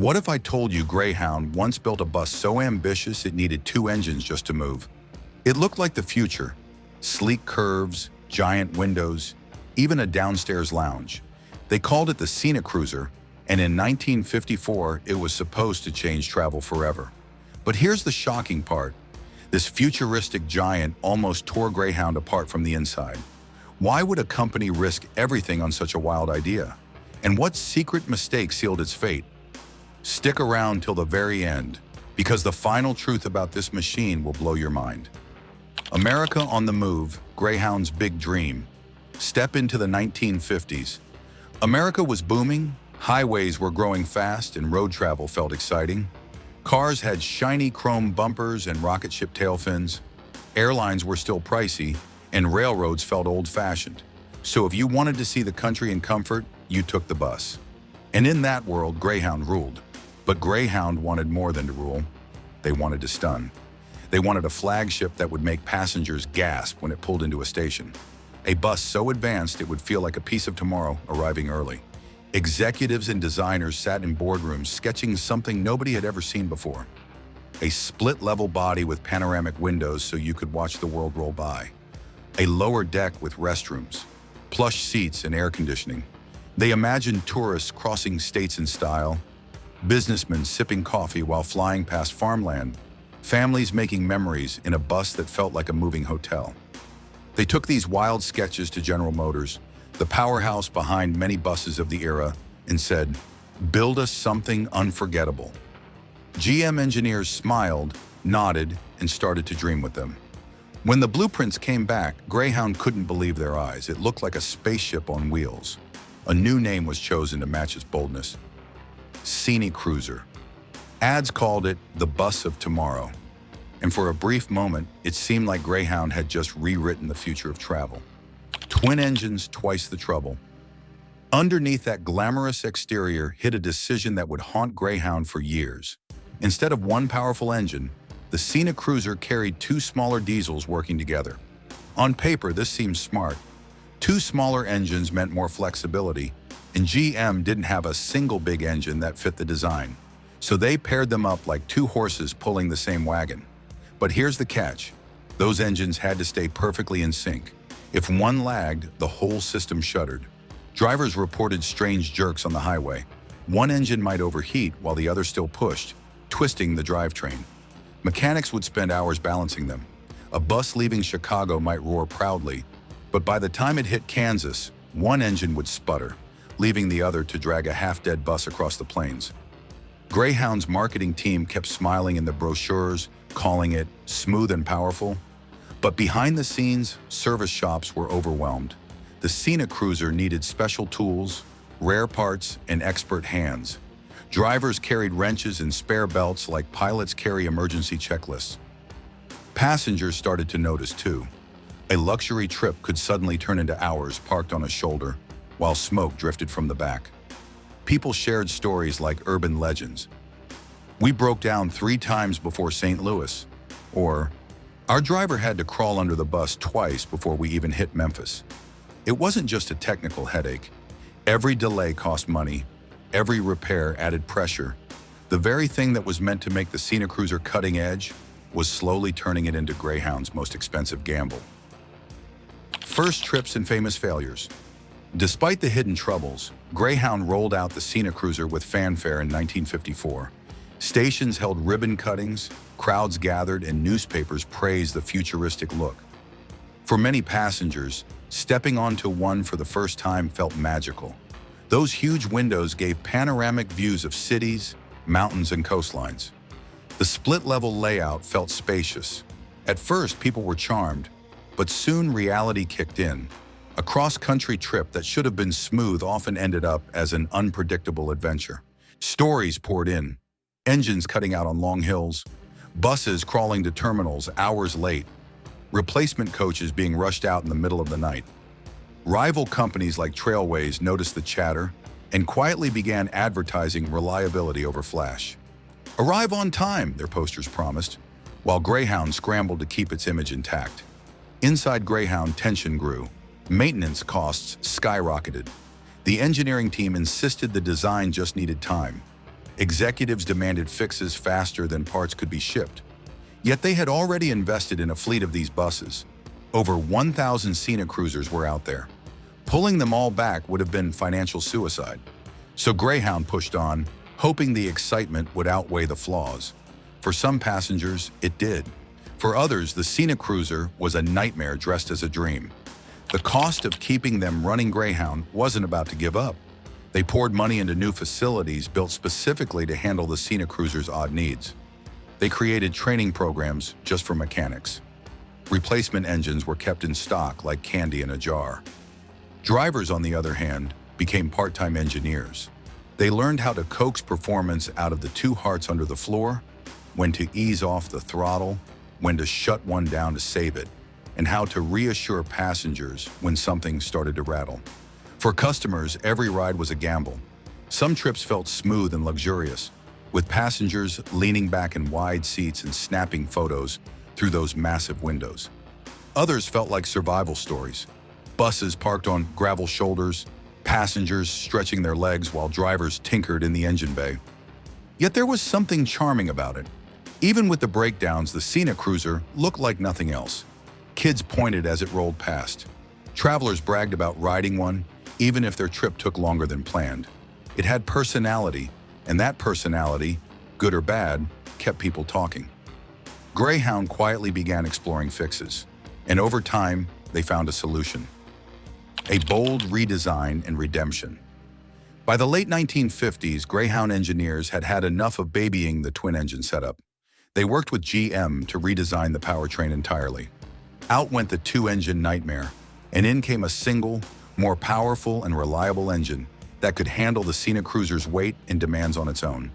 What if I told you Greyhound once built a bus so ambitious it needed two engines just to move? It looked like the future. Sleek curves, giant windows, even a downstairs lounge. They called it the Scenicruiser, and in 1954 it was supposed to change travel forever. But here's the shocking part. This futuristic giant almost tore Greyhound apart from the inside. Why would a company risk everything on such a wild idea? And what secret mistake sealed its fate? Stick around till the very end, because the final truth about this machine will blow your mind. America on the move, Greyhound's Big Dream. Step into the 1950s. America was booming, highways were growing fast, and road travel felt exciting. Cars had shiny chrome bumpers and rocket ship tail fins. Airlines were still pricey, and railroads felt old-fashioned. So if you wanted to see the country in comfort, you took the bus. And in that world, Greyhound ruled. But Greyhound wanted more than to rule. They wanted to stun. They wanted a flagship that would make passengers gasp when it pulled into a station. A bus so advanced it would feel like a piece of tomorrow arriving early. Executives and designers sat in boardrooms sketching something nobody had ever seen before. A split-level body with panoramic windows so you could watch the world roll by. A lower deck with restrooms, plush seats and air conditioning. They imagined tourists crossing states in style, businessmen sipping coffee while flying past farmland, families making memories in a bus that felt like a moving hotel. They took these wild sketches to General Motors, the powerhouse behind many buses of the era, and said, "Build us something unforgettable." GM engineers smiled, nodded, and started to dream with them. When the blueprints came back, Greyhound couldn't believe their eyes. It looked like a spaceship on wheels. A new name was chosen to match its boldness: Scenicruiser. Ads called it the bus of tomorrow. And for a brief moment, it seemed like Greyhound had just rewritten the future of travel. Twin engines, twice the trouble. Underneath that glamorous exterior hid a decision that would haunt Greyhound for years. Instead of one powerful engine, the Scenicruiser carried two smaller diesels working together. On paper, this seems smart. Two smaller engines meant more flexibility, and GM didn't have a single big engine that fit the design. So they paired them up like two horses pulling the same wagon. But here's the catch. Those engines had to stay perfectly in sync. If one lagged, the whole system shuddered. Drivers reported strange jerks on the highway. One engine might overheat while the other still pushed, twisting the drivetrain. Mechanics would spend hours balancing them. A bus leaving Chicago might roar proudly, but by the time it hit Kansas, one engine would sputter, leaving the other to drag a half-dead bus across the plains. Greyhound's marketing team kept smiling in the brochures, calling it smooth and powerful. But behind the scenes, service shops were overwhelmed. The Scenicruiser needed special tools, rare parts, and expert hands. Drivers carried wrenches and spare belts like pilots carry emergency checklists. Passengers started to notice too. A luxury trip could suddenly turn into hours parked on a shoulder, while smoke drifted from the back. People shared stories like urban legends. "We broke down 3 times before St. Louis," or "Our driver had to crawl under the bus twice before we even hit Memphis." It wasn't just a technical headache. Every delay cost money. Every repair added pressure. The very thing that was meant to make the Scenicruiser cutting edge was slowly turning it into Greyhound's most expensive gamble. First trips and famous failures. Despite the hidden troubles, Greyhound rolled out the Scenicruiser with fanfare in 1954. Stations held ribbon cuttings, crowds gathered, and newspapers praised the futuristic look. For many passengers, stepping onto one for the first time felt magical. Those huge windows gave panoramic views of cities, mountains, and coastlines. The split-level layout felt spacious. At first, people were charmed, but soon reality kicked in. A cross-country trip that should have been smooth often ended up as an unpredictable adventure. Stories poured in, engines cutting out on long hills, buses crawling to terminals hours late, replacement coaches being rushed out in the middle of the night. Rival companies like Trailways noticed the chatter and quietly began advertising reliability over flash. "Arrive on time," their posters promised, while Greyhound scrambled to keep its image intact. Inside Greyhound, tension grew. Maintenance costs skyrocketed. The engineering team insisted the design just needed time. Executives demanded fixes faster than parts could be shipped. Yet they had already invested in a fleet of these buses. Over 1,000 Scenecruisers were out there. Pulling them all back would have been financial suicide. So Greyhound pushed on, hoping the excitement would outweigh the flaws. For some passengers, it did. For others, the Scenecruiser was a nightmare dressed as a dream. The cost of keeping them running Greyhound wasn't about to give up. They poured money into new facilities built specifically to handle the Scenecruiser's odd needs. They created training programs just for mechanics. Replacement engines were kept in stock like candy in a jar. Drivers, on the other hand, became part-time engineers. They learned how to coax performance out of the two hearts under the floor, when to ease off the throttle, when to shut one down to save it, and how to reassure passengers when something started to rattle. For customers, every ride was a gamble. Some trips felt smooth and luxurious, with passengers leaning back in wide seats and snapping photos through those massive windows. Others felt like survival stories. Buses parked on gravel shoulders, passengers stretching their legs while drivers tinkered in the engine bay. Yet there was something charming about it. Even with the breakdowns, the Scenecruiser looked like nothing else. Kids pointed as it rolled past. Travelers bragged about riding one, even if their trip took longer than planned. It had personality, and that personality, good or bad, kept people talking. Greyhound quietly began exploring fixes, and over time, they found a solution. A bold redesign and redemption. By the late 1950s, Greyhound engineers had had enough of babying the twin-engine setup. They worked with GM to redesign the powertrain entirely. Out went the two-engine nightmare, and in came a single, more powerful and reliable engine that could handle the Scenecruiser's weight and demands on its own.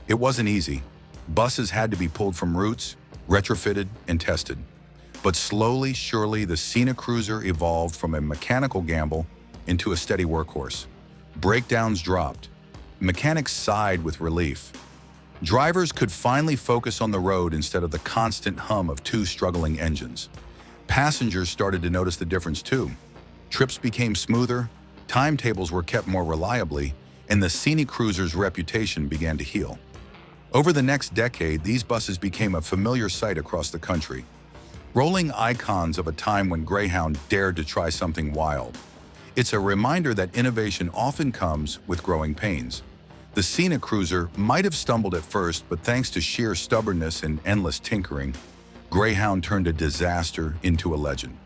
It wasn't easy. Buses had to be pulled from routes, retrofitted, and tested. But slowly, surely, the Scenecruiser evolved from a mechanical gamble into a steady workhorse. Breakdowns dropped. Mechanics sighed with relief. Drivers could finally focus on the road instead of the constant hum of two struggling engines. Passengers started to notice the difference too. Trips became smoother, timetables were kept more reliably, and the Scenecruiser's reputation began to heal. Over the next decade, these buses became a familiar sight across the country. Rolling icons of a time when Greyhound dared to try something wild. It's a reminder that innovation often comes with growing pains. The Scenecruiser might have stumbled at first, but thanks to sheer stubbornness and endless tinkering, Greyhound turned a disaster into a legend.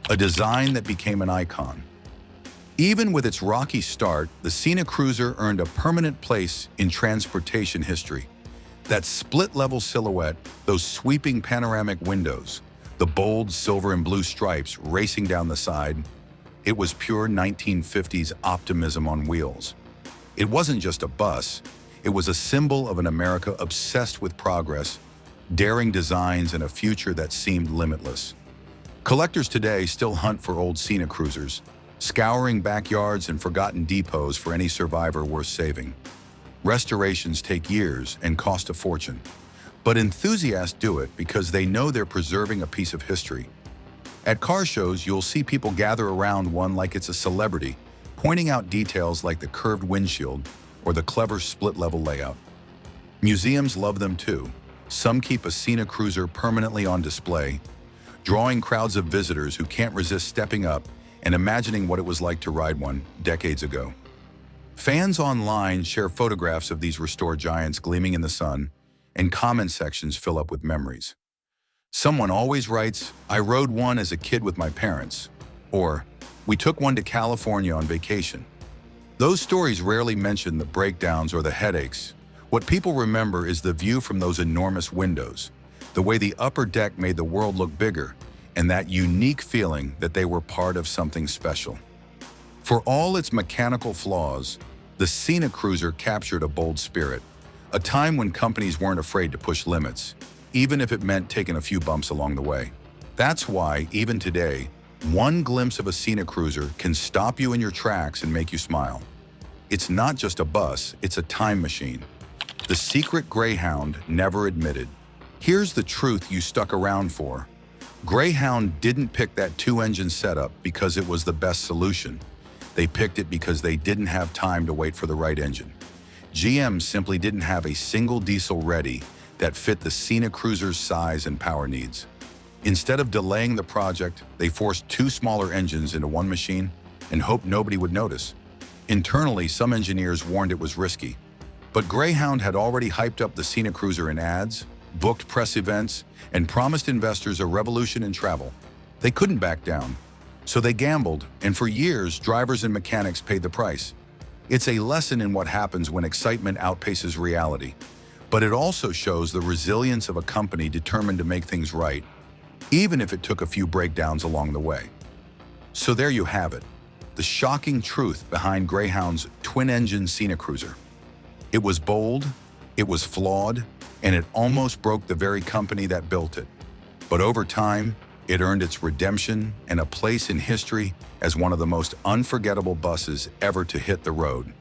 A design that became an icon. Even with its rocky start, the Scenecruiser earned a permanent place in transportation history. That split-level silhouette, those sweeping panoramic windows, the bold silver and blue stripes racing down the side, it was pure 1950s optimism on wheels. It wasn't just a bus, it was a symbol of an America obsessed with progress, daring designs, and a future that seemed limitless. Collectors today still hunt for old Scenecruisers, scouring backyards and forgotten depots for any survivor worth saving. Restorations take years and cost a fortune, but enthusiasts do it because they know they're preserving a piece of history. At car shows, you'll see people gather around one like it's a celebrity, pointing out details like the curved windshield or the clever split-level layout. Museums love them too. Some keep a Scenecruiser permanently on display, drawing crowds of visitors who can't resist stepping up and imagining what it was like to ride one decades ago. Fans online share photographs of these restored giants gleaming in the sun, and comment sections fill up with memories. Someone always writes, "I rode one as a kid with my parents," or "We took one to California on vacation." Those stories rarely mention the breakdowns or the headaches. What people remember is the view from those enormous windows, the way the upper deck made the world look bigger, and that unique feeling that they were part of something special. For all its mechanical flaws, the Scenecruiser captured a bold spirit, a time when companies weren't afraid to push limits, even if it meant taking a few bumps along the way. That's why, even today, one glimpse of a Scenecruiser can stop you in your tracks and make you smile. It's not just a bus, it's a time machine. The secret Greyhound never admitted. Here's the truth you stuck around for. Greyhound didn't pick that two-engine setup because it was the best solution. They picked it because they didn't have time to wait for the right engine. GM simply didn't have a single diesel ready that fit the Scenicruiser's size and power needs. Instead of delaying the project, they forced two smaller engines into one machine and hoped nobody would notice. Internally, some engineers warned it was risky, but Greyhound had already hyped up the Scenicruiser in ads, booked press events, and promised investors a revolution in travel. They couldn't back down, so they gambled, and for years, drivers and mechanics paid the price. It's a lesson in what happens when excitement outpaces reality, but it also shows the resilience of a company determined to make things right, even if it took a few breakdowns along the way. So there you have it, the shocking truth behind Greyhound's twin-engine Scenicruiser. It was bold, it was flawed, and it almost broke the very company that built it. But over time, it earned its redemption and a place in history as one of the most unforgettable buses ever to hit the road.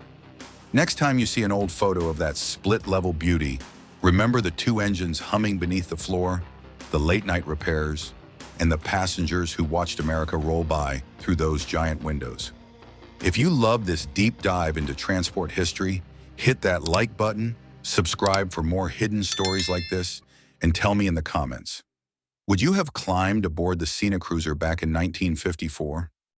Next time you see an old photo of that split-level beauty, remember the two engines humming beneath the floor, the late-night repairs, and the passengers who watched America roll by through those giant windows. If you love this deep dive into transport history, hit that like button, subscribe for more hidden stories like this, and tell me in the comments. Would you have climbed aboard the Scenicruiser back in 1954?